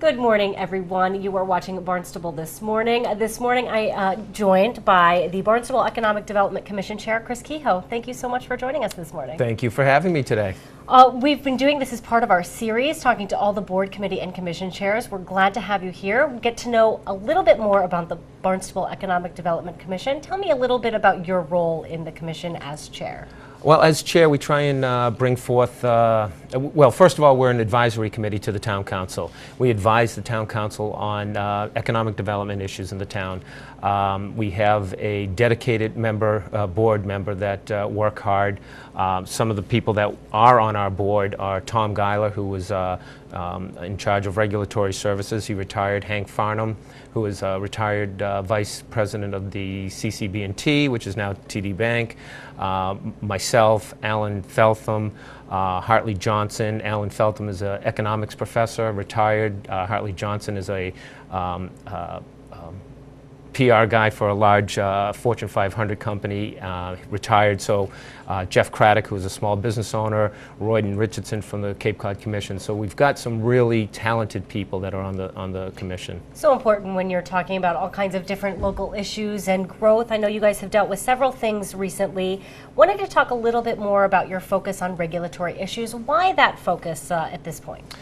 Good morning, everyone. You are watching Barnstable This Morning. This morning, I joined by the Barnstable Economic Development Commission Chair, Chris Kehe. Thank you so much for joining us this morning. Thank you for having me today. We've been doing this as part of our series, talking to all the board, committee, and commission chairs. We're glad to have you here. We get to know a little bit more about the Barnstable Economic Development Commission. Tell me a little bit about your role in the commission as chair. Well, as chair, we try and bring forth, well, first of all, we're an advisory committee to the town council. We advise the town council on economic development issues in the town. We have a dedicated member, board member that work hard. Some of the people that are on our board are Tom Geiler, who was in charge of regulatory services. He retired. Hank Farnham, who is retired vice president of the CCB&T, which is now TD Bank. Myself, Alan Feltham, Hartley Johnson. Alan Feltham is an economics professor, retired. Hartley Johnson is a PR guy for a large Fortune 500 company, retired. So Jeff Craddock, who is a small business owner, Royden Richardson from the Cape Cod Commission. So we've got some really talented people that are on the commission. So important when you're talking about all kinds of different local issues and growth. I know you guys have dealt with several things recently. Wanted to talk a little bit more about your focus on regulatory issues. Why that focus at this point?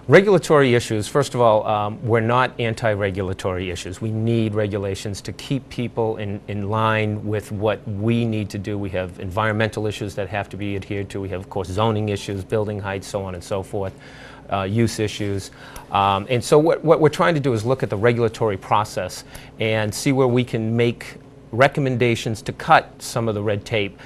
Regulatory issues, first of all, we're not anti-regulatory issues. We need regulations to keep people in line with what we need to do. We have environmental issues that have to be adhered to. We have, of course, zoning issues, building heights, so on and so forth, use issues. And so what we're trying to do is look at the regulatory process and see where we can make recommendations to cut some of the red tape,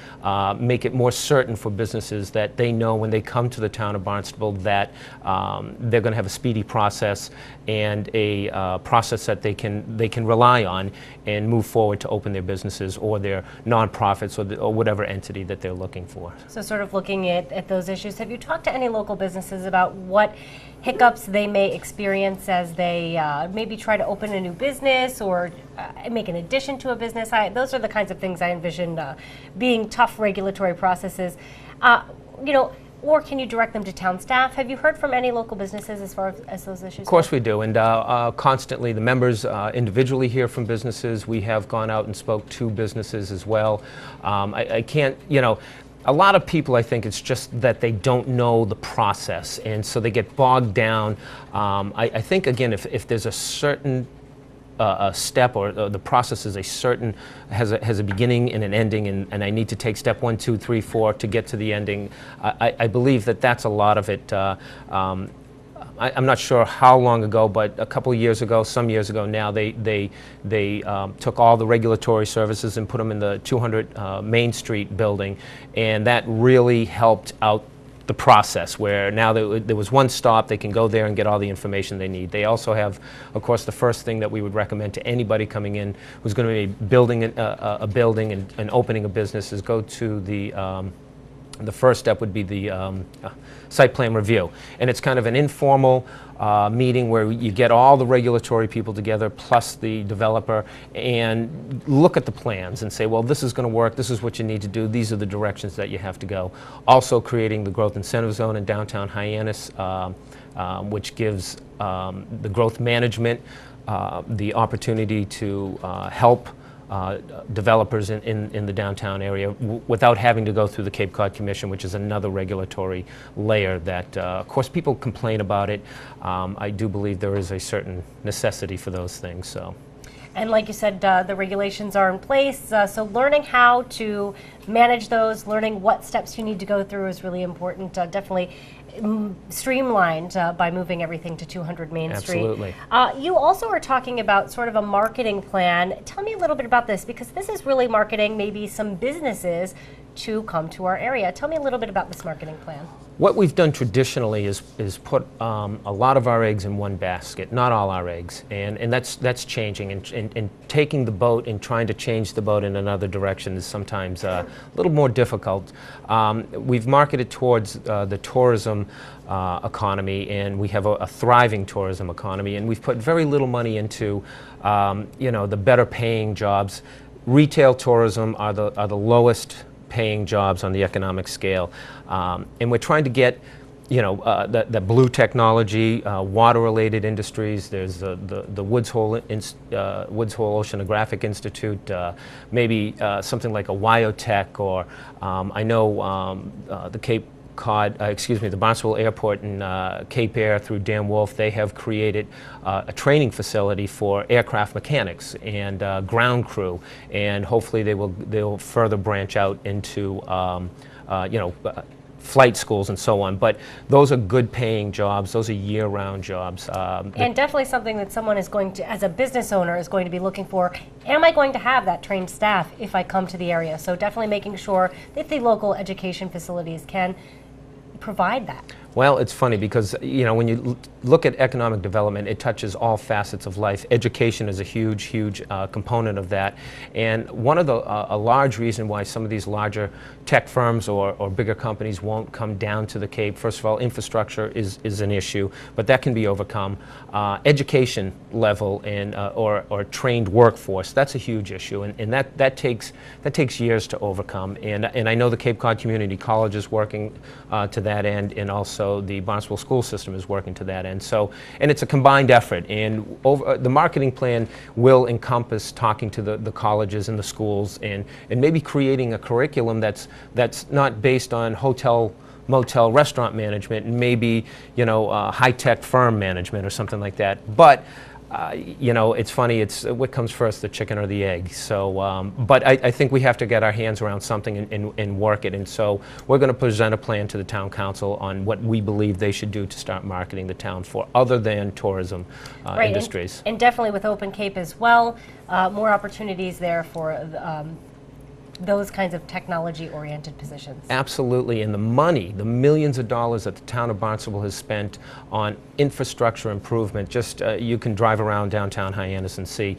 make it more certain for businesses that they know when they come to the town of Barnstable that they're going to have a speedy process and a process that they can rely on and move forward to open their businesses or their nonprofits or whatever entity that they're looking for. So sort of looking at those issues, have you talked to any local businesses about what hiccups they may experience as they maybe try to open a new business or make an addition to a business? Those are the kinds of things I envision being tough regulatory processes. Or can you direct them to town staff? Have you heard from any local businesses as far as those issues? Of course we do, and constantly the members individually hear from businesses. We have gone out and spoke to businesses as well. I can't, a lot of people, I think it's just that they don't know the process, and so they get bogged down. I think, again, if there's a certain step or the process is has a beginning and an ending, and I need to take step 1, 2, 3, 4 to get to the ending, I believe that's a lot of it. I'm not sure how long ago, but a couple of years ago, some years ago now, they took all the regulatory services and put them in the 200 Main Street building, and that really helped out the process, where now there was one stop, they can go there and get all the information they need. They also have, of course, the first thing that we would recommend to anybody coming in who's going to be building a building and opening a business is go to the first step would be the site plan review. And it's kind of an informal meeting where you get all the regulatory people together plus the developer and look at the plans and say, well, this is going to work, this is what you need to do, these are the directions that you have to go. Also creating the growth incentive zone in downtown Hyannis, which gives the growth management the opportunity to help developers in the downtown area without having to go through the Cape Cod Commission, which is another regulatory layer that, of course, people complain about it. I do believe there is a certain necessity for those things. So. And like you said, the regulations are in place, so learning how to manage those, learning what steps you need to go through is really important. Definitely streamlined by moving everything to 200 Main Street. Absolutely. You also are talking about sort of a marketing plan. Tell me a little bit about this, because this is really marketing maybe some businesses to come to our area. Tell me a little bit about this marketing plan. What we've done traditionally is put a lot of our eggs in one basket, not all our eggs, and that's changing. And taking the boat and trying to change the boat in another direction is sometimes a little more difficult. We've marketed towards the tourism economy, and we have a thriving tourism economy, and we've put very little money into the better paying jobs. Retail tourism are the lowest paying jobs on the economic scale, and we're trying to get the blue technology, water-related industries. There's the Woods Hole Oceanographic Institute, maybe something like a Wyotech, or I know the Cape Cod, the Barnstable Airport in Cape Air through Dan Wolf. They have created a training facility for aircraft mechanics and ground crew, and hopefully they'll further branch out into flight schools and so on. But those are good paying jobs. Those are year-round jobs. And definitely something that someone is going to, as a business owner, is going to be looking for. Am I going to have that trained staff if I come to the area? So definitely making sure that the local education facilities can provide that. Well, it's funny because, when you look at economic development, it touches all facets of life. Education is a huge, huge component of that. And one of a large reason why some of these larger tech firms or bigger companies won't come down to the Cape, first of all, infrastructure is an issue, but that can be overcome. Education level and or trained workforce, that's a huge issue, and that takes years to overcome. And I know the Cape Cod Community College is working to that end, and also the Barnstable school system is working to that end. So, and it's a combined effort, and the marketing plan will encompass talking to the colleges and the schools, and maybe creating a curriculum that's not based on hotel, motel, restaurant management, and maybe high-tech firm management or something like that. But it's funny, it's what comes first, the chicken or the egg. So, but I think we have to get our hands around something and work it. And so we're going to present a plan to the town council on what we believe they should do to start marketing the town for other than tourism industries. And definitely with Open Cape as well, more opportunities there for those kinds of technology-oriented positions. Absolutely, and the money, the millions of dollars that the town of Barnstable has spent on infrastructure improvement, just you can drive around downtown Hyannis and see.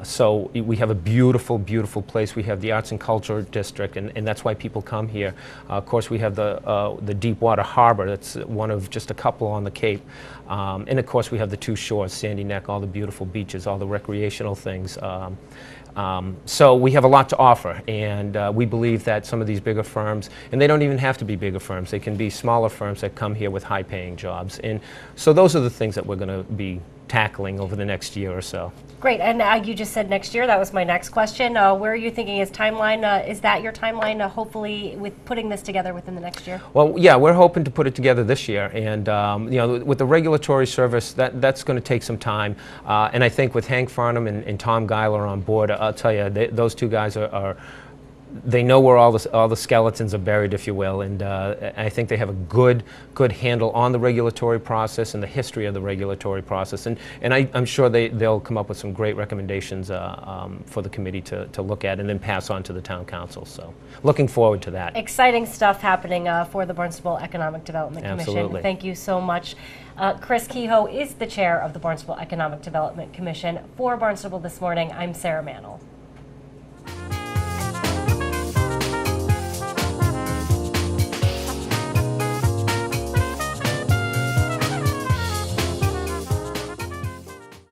So we have a beautiful, beautiful place. We have the Arts and Culture District, and that's why people come here. Of course, we have the Deepwater Harbor. That's one of just a couple on the Cape. And of course, we have the two shores, Sandy Neck, all the beautiful beaches, all the recreational things. So we have a lot to offer, and we believe that some of these bigger firms, and they don't even have to be bigger firms, they can be smaller firms that come here with high-paying jobs. And so those are the things that we're going to be tackling over the next year or so. Great, and you just said next year. That was my next question. Where are you thinking is timeline? Is that your timeline, hopefully, with putting this together within the next year? Well, yeah, we're hoping to put it together this year, and with the regulatory service, that's going to take some time. And I think with Hank Farnham and Tom Geiler on board, I'll tell you, those two guys they know where all the skeletons are buried, if you will, and I think they have a good handle on the regulatory process and the history of the regulatory process, and I'm sure they'll come up with some great recommendations for the committee to look at and then pass on to the town council. So, looking forward to that. Exciting stuff happening for the Barnstable Economic Development Commission. Absolutely. Thank you so much. Chris Kehe is the chair of the Barnstable Economic Development Commission. For Barnstable This Morning, I'm Sara Mannal.